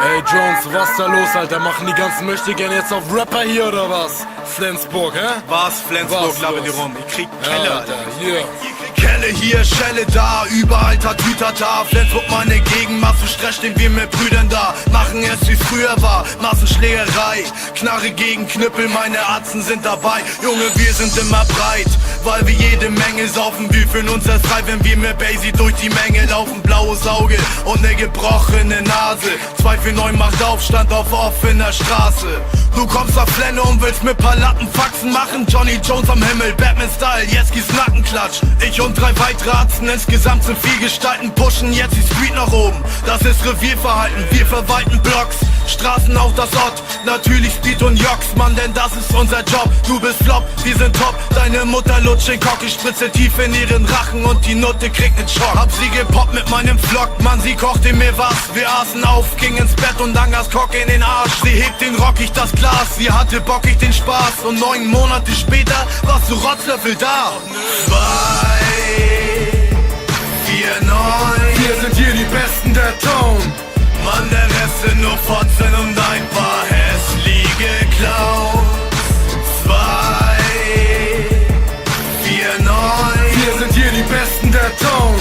Ey Jones, was da los, Alter? Machen die ganzen Möchtegern jetzt auf Rapper hier oder was? Flensburg, hä? Was? Flensburg, Was laber los? die rum. Ich krieg Ja, Kelle, Alter, hier. Kelle hier, Schelle da, überall Tatütata. Flensburg meine Gegend, Massenstress, stehen wir mit Brüdern da. Machen es wie früher war, Massenschlägerei. Knarre gegen Knüppel, meine Atzen sind dabei. Junge, wir sind immer breit, weil wir jede Menge saufen. Wir fühlen uns erst frei, wenn wir mit Basie durch die Menge laufen. Blaues Auge und ne gebrochene Nase. 249 macht Aufstand auf offener Straße. Du kommst auf Flenne und willst mit paar Lappen Faxen machen. Johnny Jones am Himmel, Batman-Style, Jeskis Nackenklatsch. Ich und 3 weitere Atzen, insgesamt sind 4 Gestalten. Pushen jetzt die Street nach oben, das ist Revierverhalten. Wir verwalten Blocks, Straßen auf das Ort. Natürlich Speed und Jocks, Mann, denn das ist unser Job. Du bist Flop, wir sind top. Deine Mutter lutscht den Cock, ich spritze tief in ihren Rachen und die Nutte kriegt nen Schock. Hab sie gepoppt mit meinem Flock, Mann, sie kochte mir was. Wir aßen auf, ging ins Bett und Angas Cock in den Arsch. Sie hebt den Rock, ich das Glas, sie hatte Bock, ich den Spaß. Und 9 Monate später warst du Rotzlöffel da. 2, 4, 9. Wir sind hier die Besten der Town. Mann, der Rest sind nur Fotzen und ein paar hässliche Clowns. 2, 4, 9. Wir sind hier die Besten der Town.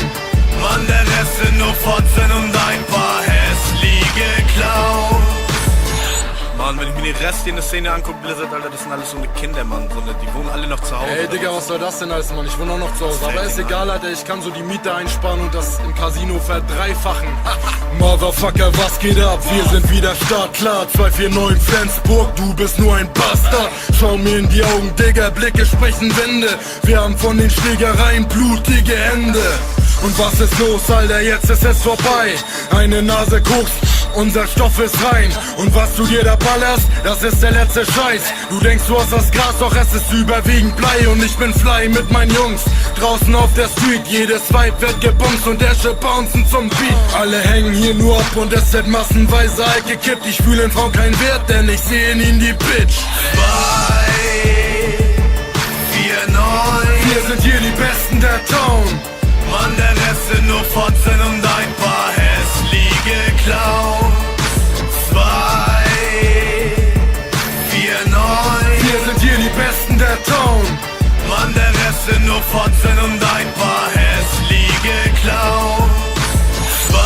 Mann, der Rest sind nur Fotzen und ein paar hässliche Clowns. Mann, wenn ich mir den Rest hier in der Szene angucke, Blizzard, Alter, das sind alles so eine Kinder, Mann. Die wohnen alle noch zu Hause. Ey Digga, was soll das denn heißen, Mann? Ich wohne auch noch zu Hause. Aber ist egal, Alter, ich kann so die Miete einsparen und das im Casino verdreifachen. Motherfucker, was geht ab? Wir sind wieder startklar. 249 Flensburg, du bist nur ein Bastard. Schau mir in die Augen, Digga, Blicke sprechen Wände. Wir haben von den Schlägereien blutige Hände. Und was ist los, Alter? Jetzt ist es vorbei. Eine Nase guckst, unser Stoff ist rein. Und was du dir da ballerst, das ist der letzte Scheiß. Du denkst, du hast das Gras, doch es ist überwiegend Blei. Und ich bin fly mit meinen Jungs draußen auf der Street. Jedes Vibe wird gebumst und Äsche bouncen zum Beat. Alle hängen hier nur ab und es wird massenweise alt gekippt. Ich fühle in Frauen keinen Wert, denn ich sehe in ihnen die Bitch. 2, 4, 9. Wir sind hier die Besten der Town. Mann, der Rest sind nur Fotzen und ein paar hässliche Clowns. 2, 4, 9. Wir sind hier die Besten der Town. Mann, der Rest sind nur Fotzen und ein paar hässliche Clowns. 2,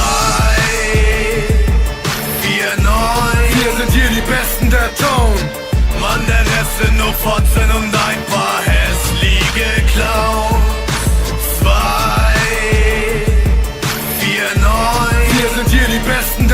4, 9. Wir sind hier die Besten der Town. Mann, der Rest sind nur Fotzen und ein paar hässliche Clowns. 2, 4, 9. Wir sind hier die Besten